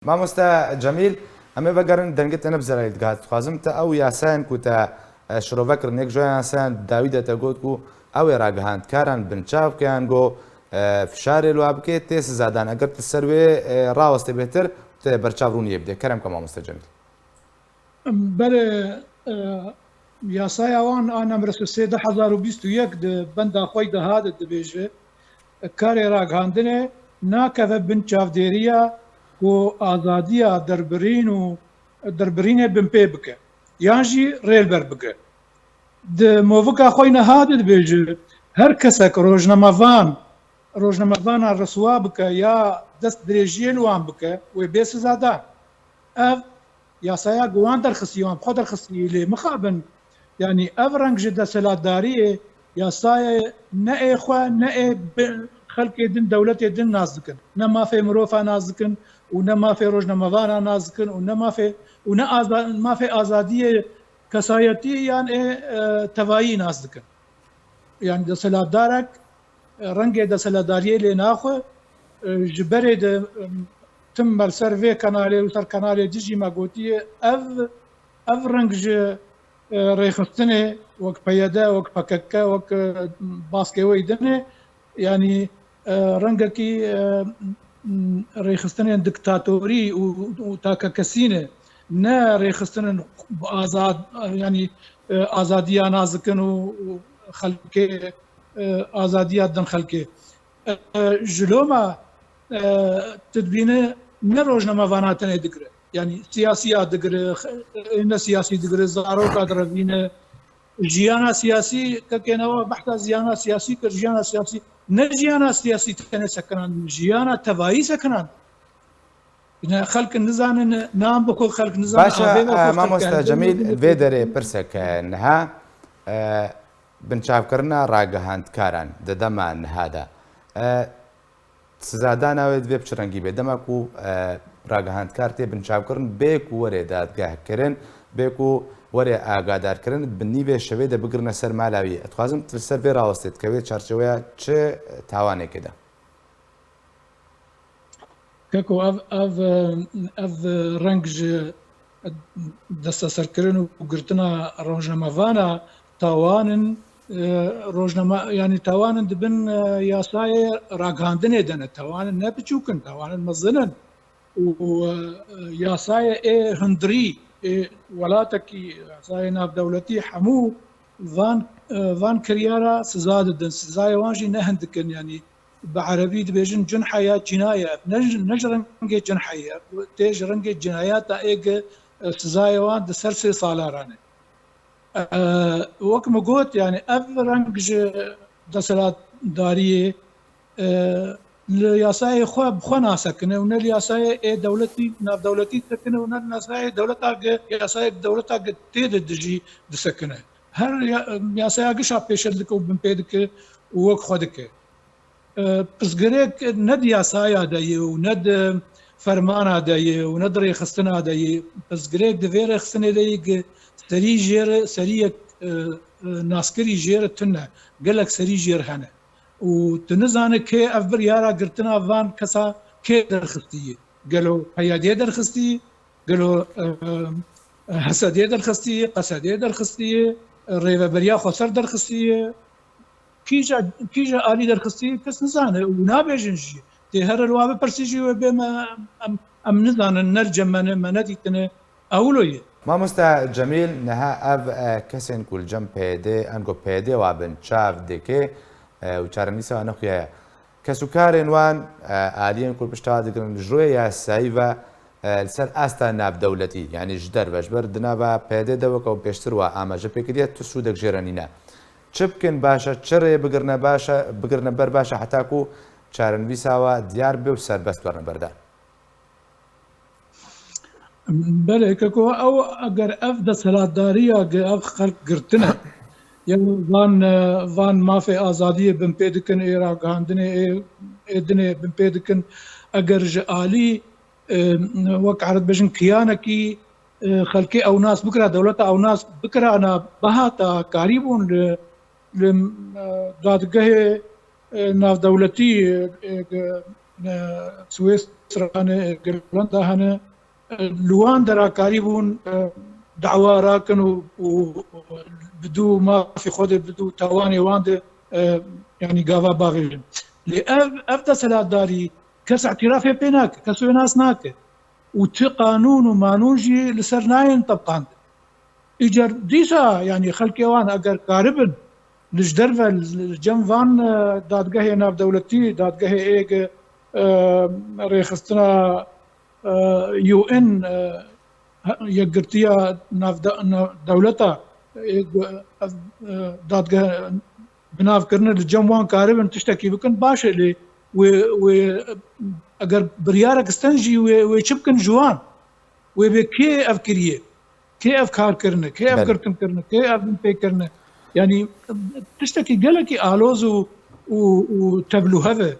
مامۆستا جەمیل ئەمێ بەگەڕن دەنگێتە نەبزەرایت گات خوازم تا ئەو یاسایان کوتە شرۆڤەکردن یەک ژۆ یاسایان داوی دەتە گوت و ئەوێ ڕاگەهاندکاران بنچاوکەیان گۆ فشارێ لوا بکێت تێ سزادان ئەگەر سەروێ ڕاوەستە بێتر بەرچاو ڕوونیە بدێ کەرەم کە مامۆستا جەمیل بەێ یاسای ئەوان ئانەمرسە 2021 بەندا خۆی دەهاتت دەبێژێ کارێ ڕاگەهاندنێ ناکەوە بن چاودێریە و ئازادیە دەربرین و دەربرینێ بن پێ بکە یانژی ڕێلبەر بکە مۆڤکا خۆی نەهاتت بێژێ هەر کەسێک ڕۆژنەمەڤانە ڕسوا بکە یا دەست درێژیە لوان بکە وێ بێ سزادان ئەv یاسایا گوان دەرخستیوان خۆ دەرخستی لێ مخابن ینی ئەv ڕەنگ ji دەسەلاتداریێ یاسایە نەئێخوا نەئێ خەلکێ دن دەولەتێ دن ناز دکن نە مافێ مرۆڤ ناز دکن و نە مافێ ڕۆژنەمەڤانە ناز دکن و نە مافێ ئازادیە کەسایەتی یان تەڤایی ناز دکن یان دەسەلاتدارێک ڕەنگێ دەسەلاتداریە لێ ناخۆ ji berê de tim berser vê kanalê û ser kanalê dijî me gotiye ev reng ji rêxistinê wek peyede wek PKK wek baskê wê dinê yanî rengekî rêxistinên diktatorî û takekesînê ne rêxistinên azad yanî azadiya naz dikin û xelkê azadiya din xelkê ji loma tedbîne ne rojnamevana tenê digire yanî siyasiya digire ne siyasî digire zaroka direvîne jiyana siyasî kekênewa behta jiyana siyasî kir jiyana siyasî ne jiyana siyasî tenê sekinan jiyana tevayî sekinan xelkin nizanin nam bixwe xelk nizanin مامۆستا جەمیل vê derê pirsek niha binçavkirina ڕاگەهاندکاران di dema nihada سزادا ناوێت بێ پچڕەنگی بێ دەماک و ڕاگەهاندکار تێ بنچاوکردن بێک و وەرێ دادگاهکردن بێک و وەرێ ئاگادارکردن بنیبێ شەوێ دە بگرنە سەر مالاوی ئەتخوازم سەر بێ ڕاوەستێت کەوێت چارچەوەیە چه تاوانێکێدا کەکو ئەv ڕەنگ دەستە سەرکردن و گرتنە ڕۆژنەمەڤانە تاوانن ینی تاوانن dibin yasayê ragihandinê de ne tawanin ne biçûkin tawanin mezinin û yasayê ê hundirî ê welatekî yasayê navdewletî hemû van kiryara siza didin sizayê wan jî ne hin dikin yanî bi erebî dibêjin cinha ya cînayê ne ji rengê cinhayê tê ji rengê cinayeta êge sizayê wan di ser 3 salaran e وەک مگوت yani ev reng ji deselatdariyê li yasayê xwe bixwe nasekine û ne li yasayê ê dewletî navdewletî sekine û ne li yasayê dewleta yasayê dewleta tê de dijî disekine her yasaya gişa pêşe dike û bin pê dike û wek xwe dike pirsgirêk ne di yasaya de ye û ne di fermana de ye û ne di rêxistina de ye pirsgirêk di vê rêxistinê de ye serî jêre seriyek naskirî jêre tune gelek serî jêr hene û tu nizane kê ev biryara girtina van kesa kê derxistiye gelo heyadiyê derxistiye gelo hesediyê derxistiye qesediyê derxistiye rêveberiya xweser derxistiye kîja alî derxistiye kes nizane û nabêjin jî tê here li wan bipirsî jî wê bê me em nizanin nercemene me nedîtine ewlo ye مامۆستا جەمیل نەها ئەv کەسێن کولجەم پێدێ ئەنگۆ پێدێوا بن چاو دێکێ و چارەنویسەوە نەخوایە کەسوکارێن وان ئالیەن کورد پشتوا دەگرن ژۆیە یاسایی بە لەسەر ئاستا ناودەولەتی یعنی ژ دەربەش بەر دنابە پێدێ دەوەکە و پێشتر وە ئاماژە پێکردێت تو سوودێک ژێرەنینە چ بکەن باشە چڕێ بگرنە بەر باشە حتاکو و چارەنویساوە دیار بێ و سەربەست وەرنە بەردان بله کەکۆ ئەو ئەگەر ئەف دەسەلاتداریە ئەف خەڵک گرتنە van mafê azadiyê bin pê dikin ê ragihandinê ê dinê bin pê dikin eger ji alî wek erd bêjin kiyanekî xelkê ewnas bikira dewleta ewnas bikirana behata karî bûn li dadgehê navdewletî Suez سويسرا جرلندا هنا لوان درا كاريبون دعوة راكن وبدو ما في خود بدو تواني واند يعني قافا باغيين لأبدا سلا داري كس اعتراف بيناك كسو ناس ناك وتقانون ومانونجي لسرناين طبقان اجر ديسا يعني خلقي وان اگر كاربن لجدرفا الجنفان دادقه ناف دولتي دادقه ايق ريخستنا يو ان يقرتيا ناف دولتا دادقه بناف كرنا الجنوان كاربن تشتكي بكن باشا لي و اگر بريارك استنجي ويشبكن جوان وبكي افكريه كي افكار كرنا كي افكرتم كرنا كي افن بي كرنا يعني تشتكي قالك الوز وتبلو هذا